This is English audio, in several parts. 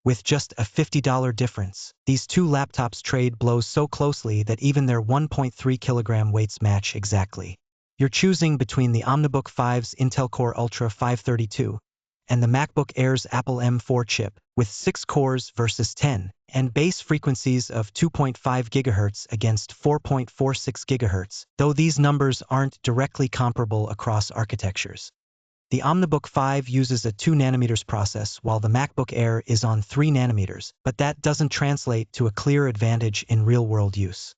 With just a $50 difference, these two laptops trade blows so closely that even their 1.3 kilogram weights match exactly. You're choosing between the OmniBook 5's Intel Core Ultra 532 and the MacBook Air's Apple M4 chip, with 6 cores versus 10, and base frequencies of 2.5 GHz against 4.46 GHz, though these numbers aren't directly comparable across architectures. The OmniBook 5 uses a 2nm process while the MacBook Air is on 3nm, but that doesn't translate to a clear advantage in real-world use.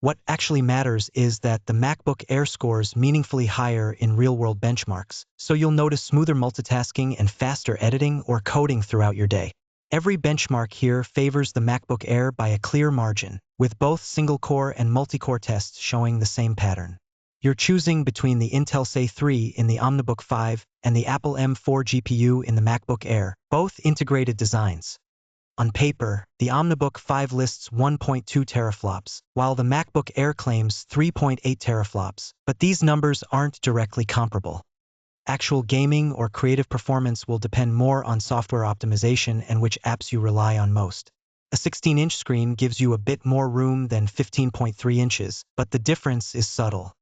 What actually matters is that the MacBook Air scores meaningfully higher in real-world benchmarks, so you'll notice smoother multitasking and faster editing or coding throughout your day. Every benchmark here favors the MacBook Air by a clear margin, with both single-core and multi-core tests showing the same pattern. You're choosing between the Intel Xay 3 in the OmniBook 5 and the Apple M4 GPU in the MacBook Air, both integrated designs. On paper, the OmniBook 5 lists 1.2 teraflops, while the MacBook Air claims 3.8 teraflops, but these numbers aren't directly comparable. Actual gaming or creative performance will depend more on software optimization and which apps you rely on most. A 16-inch screen gives you a bit more room than 15.3 inches, but the difference is subtle.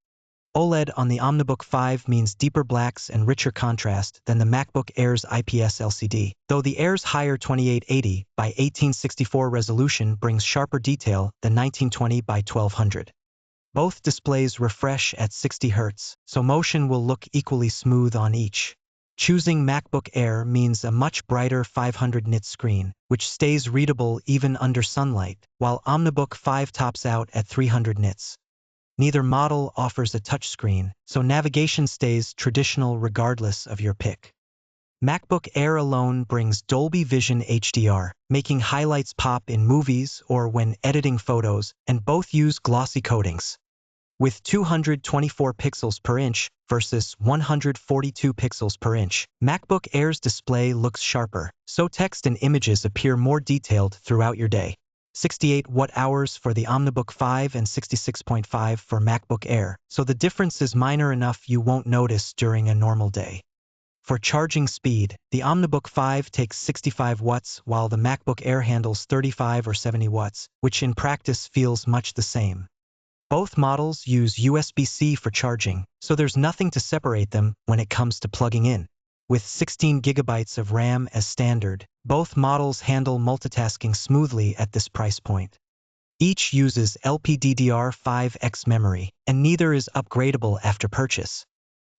OLED on the OmniBook 5 means deeper blacks and richer contrast than the MacBook Air's IPS LCD, though the Air's higher 2880 by 1864 resolution brings sharper detail than 1920 by 1200. Both displays refresh at 60 Hz, so motion will look equally smooth on each. Choosing MacBook Air means a much brighter 500 nit screen, which stays readable even under sunlight, while OmniBook 5 tops out at 300 nits. Neither model offers a touchscreen, so navigation stays traditional regardless of your pick. MacBook Air alone brings Dolby Vision HDR, making highlights pop in movies or when editing photos, and both use glossy coatings. With 224 pixels per inch versus 142 pixels per inch, MacBook Air's display looks sharper, so text and images appear more detailed throughout your day. 68 watt-hours for the OmniBook 5 and 66.5 for MacBook Air, so the difference is minor enough you won't notice during a normal day. For charging speed, the OmniBook 5 takes 65 watts while the MacBook Air handles 35 or 70 watts, which in practice feels much the same. Both models use USB-C for charging, so there's nothing to separate them when it comes to plugging in. With 16 GB of RAM as standard, both models handle multitasking smoothly at this price point. Each uses LPDDR5X memory, and neither is upgradable after purchase.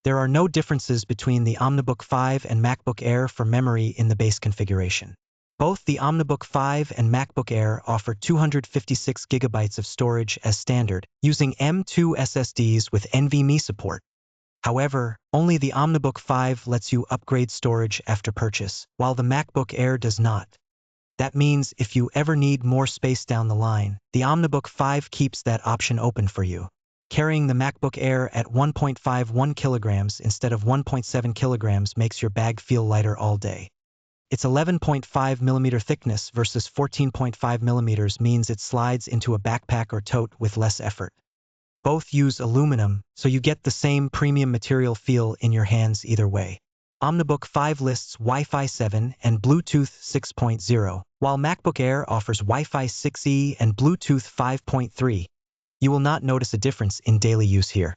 There are no differences between the OmniBook 5 and MacBook Air for memory in the base configuration. Both the OmniBook 5 and MacBook Air offer 256 GB of storage as standard, using M.2 SSDs with NVMe support. However, only the OmniBook 5 lets you upgrade storage after purchase, while the MacBook Air does not. That means if you ever need more space down the line, the OmniBook 5 keeps that option open for you. Carrying the MacBook Air at 1.51 kilograms instead of 1.7 kilograms makes your bag feel lighter all day. Its 11.5mm thickness versus 14.5mm means it slides into a backpack or tote with less effort. Both use aluminum, so you get the same premium material feel in your hands either way. OmniBook 5 lists Wi-Fi 7 and Bluetooth 6.0, while MacBook Air offers Wi-Fi 6E and Bluetooth 5.3. You will not notice a difference in daily use here.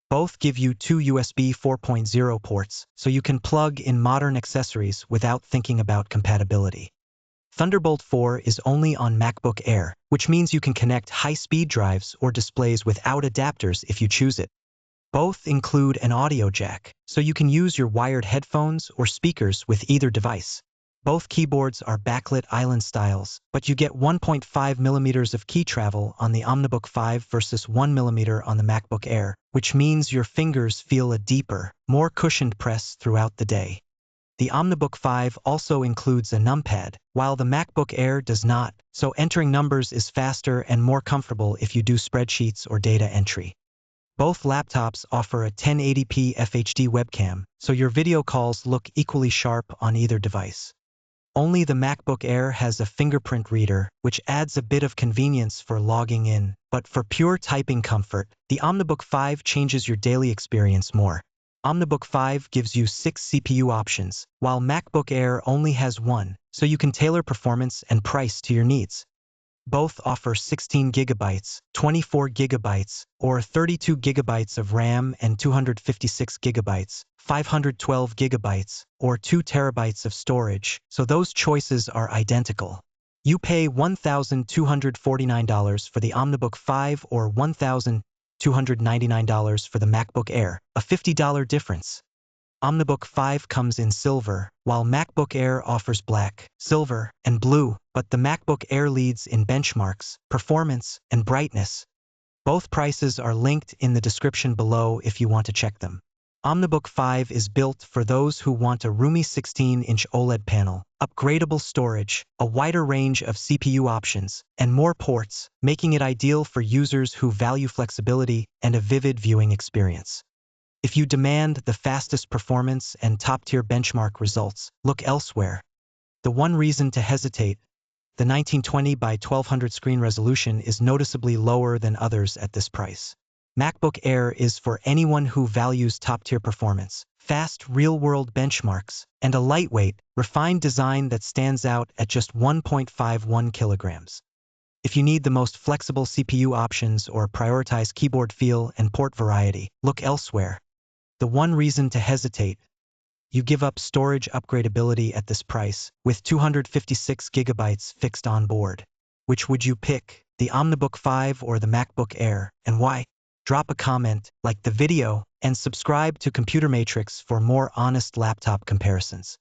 Both give you two USB 4.0 ports, so you can plug in modern accessories without thinking about compatibility. Thunderbolt 4 is only on MacBook Air, which means you can connect high-speed drives or displays without adapters if you choose it. Both include an audio jack, so you can use your wired headphones or speakers with either device. Both keyboards are backlit island styles, but you get 1.5mm of key travel on the OmniBook 5 versus 1mm on the MacBook Air, which means your fingers feel a deeper, more cushioned press throughout the day. The OmniBook 5 also includes a numpad, while the MacBook Air does not, so entering numbers is faster and more comfortable if you do spreadsheets or data entry. Both laptops offer a 1080p FHD webcam, so your video calls look equally sharp on either device. Only the MacBook Air has a fingerprint reader, which adds a bit of convenience for logging in, but for pure typing comfort, the OmniBook 5 changes your daily experience more. OmniBook 5 gives you 6 CPU options, while MacBook Air only has 1, so you can tailor performance and price to your needs. Both offer 16 gigabytes, 24 gigabytes, or 32 gigabytes of RAM and 256 gigabytes, 512 gigabytes, or 2 terabytes of storage, so those choices are identical. You pay $1,249 for the OmniBook 5 or $1,299 for the MacBook Air, a $50 difference. OmniBook 5 comes in silver, while MacBook Air offers black, silver, and blue, but the MacBook Air leads in benchmarks, performance, and brightness. Both prices are linked in the description below if you want to check them. OmniBook 5 is built for those who want a roomy 16-inch OLED panel, upgradable storage, a wider range of CPU options, and more ports, making it ideal for users who value flexibility and a vivid viewing experience. If you demand the fastest performance and top-tier benchmark results, look elsewhere. The one reason to hesitate: the 1920 by 1200 screen resolution is noticeably lower than others at this price. MacBook Air is for anyone who values top-tier performance, fast real-world benchmarks, and a lightweight, refined design that stands out at just 1.51 kilograms. If you need the most flexible CPU options or prioritize keyboard feel and port variety, look elsewhere. The one reason to hesitate: you give up storage upgradability at this price, with 256 gigabytes fixed on board. Which would you pick, the OmniBook 5 or the MacBook Air, and why? Drop a comment, like the video, and subscribe to Computer Matrix for more honest laptop comparisons.